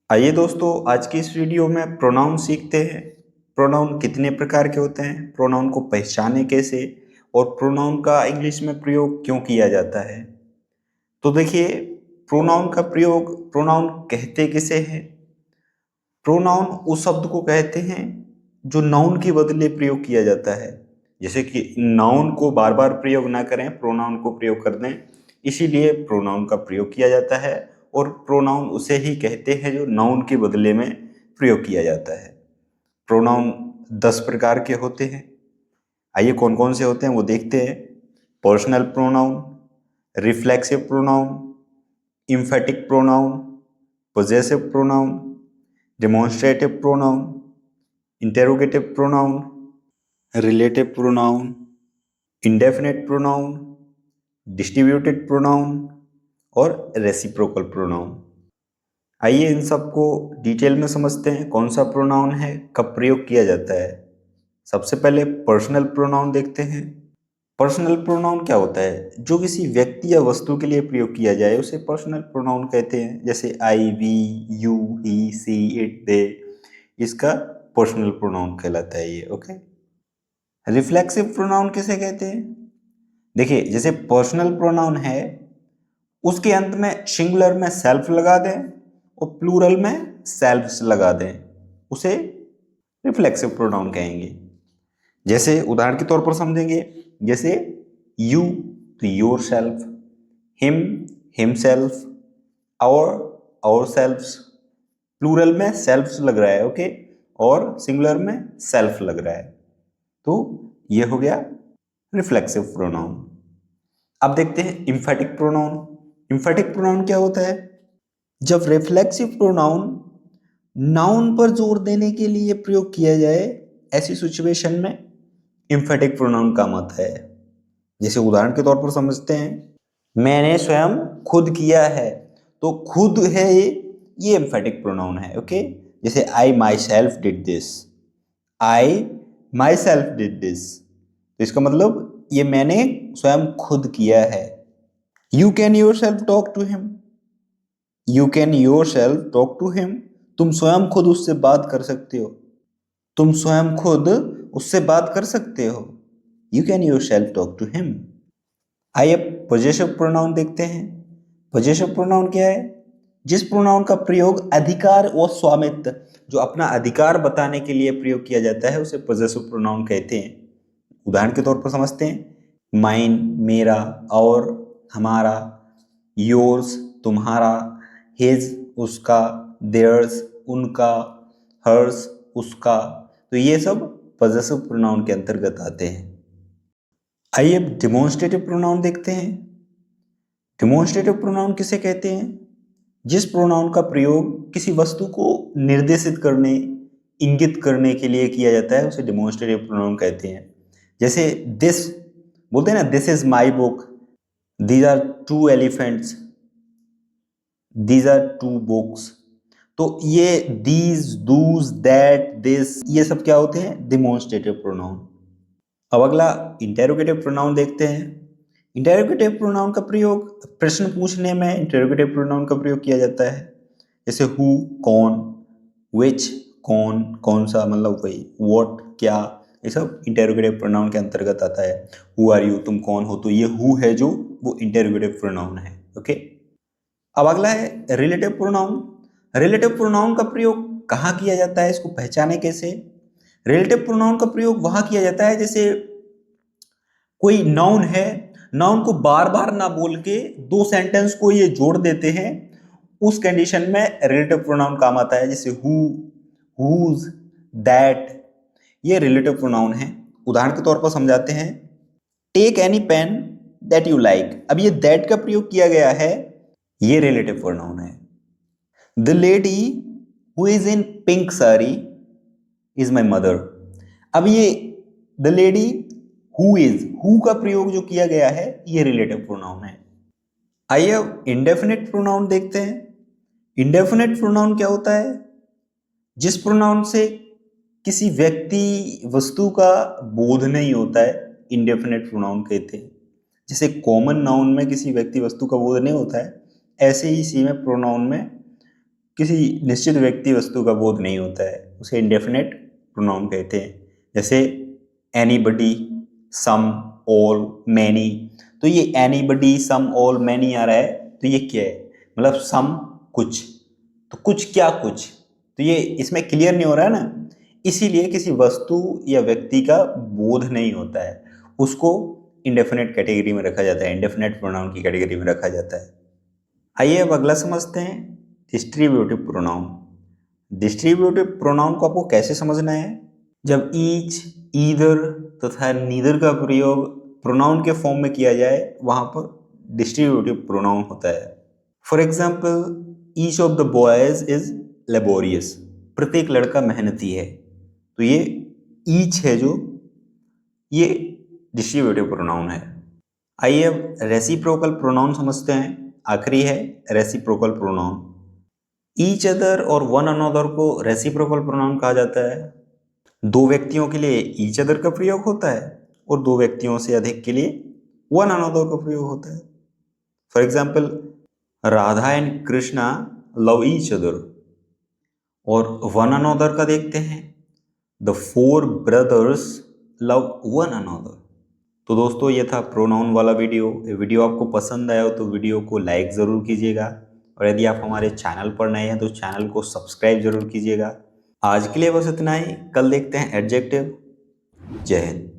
आइए दोस्तों, आज की इस वीडियो में प्रोनाउन सीखते हैं। प्रोनाउन कितने प्रकार के होते हैं, प्रोनाउन को पहचाने कैसे, और प्रोनाउन का इंग्लिश में प्रयोग क्यों किया जाता है। तो देखिए, प्रोनाउन का प्रयोग, प्रोनाउन कहते किसे हैं। प्रोनाउन उस शब्द को कहते हैं जो नाउन के बदले प्रयोग किया जाता है। जैसे कि नाउन को बार बार प्रयोग ना करें, प्रोनाउन को प्रयोग कर दें, इसीलिए प्रोनाउन का प्रयोग किया जाता है। और प्रोनाउन उसे ही कहते हैं जो नाउन के बदले में प्रयोग किया जाता है। प्रोनाउन 10 प्रकार के होते हैं। आइए कौन कौन से होते हैं वो देखते हैं। Personal pronoun, reflexive pronoun, emphatic pronoun, possessive pronoun, demonstrative pronoun, interrogative pronoun, relative pronoun, indefinite pronoun, distributed pronoun और रेसिप्रोकल प्रोनाउन। आइए इन सबको डिटेल में समझते हैं, कौन सा प्रोनाउन है, कब प्रयोग किया जाता है। सबसे पहले पर्सनल प्रोनाउन देखते हैं। पर्सनल प्रोनाउन क्या होता है? जो किसी व्यक्ति या वस्तु के लिए प्रयोग किया जाए उसे पर्सनल प्रोनाउन कहते हैं। जैसे I, we, you, he, she, it, they, इसका पर्सनल प्रोनाउन कहलाता है ये। ओके। रिफ्लेक्सिव प्रोनाउन किसे कहते हैं? देखिए, जैसे पर्सनल प्रोनाउन है, उसके अंत में सिंगुलर में सेल्फ लगा दें और प्लूरल में सेल्फ्स लगा दें, उसे रिफ्लेक्सिव प्रोनाउन कहेंगे। जैसे उदाहरण के तौर पर समझेंगे, जैसे यू तो yourself, him himself, our selfs. Plural में सेल्फ्स लग रहा है, ओके, और सिंगुलर में सेल्फ लग रहा है, तो ये हो गया रिफ्लेक्सिव प्रोनाउन। अब देखते हैं इम्फेटिक प्रोनाउन। इम्फेटिक प्रोनाउन क्या होता है? जब रिफ्लेक्सिव प्रोनाउन नाउन पर जोर देने के लिए प्रयोग किया जाए, ऐसी सिचुएशन में इम्फेटिक प्रोनाउन काम आता है। जैसे उदाहरण के तौर पर समझते हैं, मैंने स्वयं खुद किया है, तो खुद है ये एम्फेटिक प्रोनाउन है। ओके। जैसे I myself did this, I myself did this, तो इसका मतलब ये मैंने स्वयं खुद किया है। You can yourself talk to him, you can yourself talk to him, तुम स्वयं खुद उससे बात कर सकते हो, तुम स्वयं खुद उससे बात कर सकते हो। You can yourself talk to him. आइए पोजेसिव प्रोनाउन देखते हैं। पोजेसिव प्रोनाउन क्या है? जिस प्रोनाउन का प्रयोग अधिकार और स्वामित्व, जो अपना अधिकार बताने के लिए प्रयोग किया जाता है, उसे पोजेसिव प्रोनाउन कहते हैं। उदाहरण के तौर पर समझते हैं, माइन मेरा, और हमारा, योर्स तुम्हारा, हिज उसका, देयर्स उनका, हर्स उसका, तो ये सब पोजेसिव प्रोनाउन के अंतर्गत आते हैं। आइए अब डिमॉन्स्ट्रेटिव प्रोनाउन देखते हैं। डिमॉन्स्ट्रेटिव प्रोनाउन किसे कहते हैं? जिस प्रोनाउन का प्रयोग किसी वस्तु को निर्देशित करने, इंगित करने के लिए किया जाता है, उसे डिमॉन्स्ट्रेटिव प्रोनाउन कहते हैं। जैसे दिस बोलते हैं ना, this is my book, these are two elephants, these are two books, तो ये दीज, दूज, दैट, दिस, ये सब क्या होते हैं? Demonstrative pronoun. अब अगला इंटेरोगेटिव प्रोनाउन देखते हैं। इंटेरोगेटिव प्रोनाउन का प्रयोग प्रश्न पूछने में इंटेरोगेटिव प्रोनाउन का प्रयोग किया जाता है। जैसे हु कौन, विच कौन, कौन सा, मतलब वही, व्हाट क्या, ये सब इंटेरोगेटिव प्रोनाउन के अंतर्गत आता है। हु आर यू, तुम कौन हो, तो ये हु है जो, वो इंटेरोगेटिव प्रोनाउन है। ओके। अब अगला है रिलेटिव प्रोनाउन। रिलेटिव प्रोनाउन का प्रयोग कहाँ किया जाता है, इसको पहचाने कैसे? रिलेटिव प्रोनाउन का प्रयोग वहां किया जाता है जैसे कोई नाउन है, नाउन को बार बार ना बोल के दो सेंटेंस को ये जोड़ देते हैं, उस कंडीशन में रिलेटिव प्रोनाउन काम आता है। जैसे हु, हुज, दैट, ये रिलेटिव प्रोनाउन है। उदाहरण के तौर पर समझाते हैं, take any pen that you like. अब ये दैट का प्रयोग किया गया है, ये रिलेटिव प्रोनाउन है। The lady who is in pink sari is my mother. अब ये the lady who is, who का प्रयोग जो किया गया है, ये रिलेटिव प्रोनाउन है। आइए अब इंडेफिनिट प्रोनाउन देखते हैं। इंडेफिनिट प्रोनाउन क्या होता है? जिस प्रोनाउन से किसी व्यक्ति, वस्तु का बोध नहीं होता है, इंडेफिनिट प्रोनाउन कहते हैं। जैसे कॉमन नाउन में किसी व्यक्ति, वस्तु का बोध नहीं होता है, ऐसे ही इसी में प्रोनाउन में किसी निश्चित व्यक्ति वस्तु का बोध नहीं होता है, उसे इंडेफिनेट प्रोनाउन कहते हैं। जैसे एनीबडी, सम, ऑल, मैनी। तो ये एनीबडी, सम, ऑल, मैनी आ रहा है, तो ये क्या है? मतलब सम कुछ, तो कुछ क्या कुछ, तो ये इसमें क्लियर नहीं हो रहा है ना। इसीलिए किसी वस्तु या व्यक्ति का बोध नहीं होता है, उसको इंडेफिनेट कैटेगरी में रखा जाता है, इंडेफिनेट प्रोनाउन की कैटेगरी में रखा जाता है। आइए अब अगला समझते हैं, डिस्ट्रीब्यूटिव प्रोनाउन। डिस्ट्रीब्यूटिव प्रोनाउन को आपको कैसे समझना है? जब ईच, ईदर तथा नीदर का प्रयोग प्रोनाउन के फॉर्म में किया जाए, वहां पर डिस्ट्रीब्यूटिव प्रोनाउन होता है। For example, each of the boys is laborious, प्रत्येक लड़का मेहनती है। तो ये ईच है जो, ये डिस्ट्रीब्यूटिव प्रोनाउन है। आइए अब रेसिप्रोकल प्रोनाउन समझते हैं। आखिरी है रेसिप्रोकल प्रोनाउन। ईच अदर और वन अनदर को रेसिप्रोकल प्रोनाउन कहा जाता है। दो व्यक्तियों के लिए ईच अदर का प्रयोग होता है और दो व्यक्तियों से अधिक के लिए वन अनदर का प्रयोग होता है। For example, Radha and Krishna love each other. और वन अनदर का देखते हैं, the four brothers love one another. तो दोस्तों, ये था प्रोनाउन वाला वीडियो। ये वीडियो आपको पसंद आया हो तो वीडियो को लाइक ज़रूर कीजिएगा, और यदि आप हमारे चैनल पर नए हैं तो चैनल को सब्सक्राइब जरूर कीजिएगा। आज के लिए बस इतना ही, कल देखते हैं एडजेक्टिव। जय हिंद।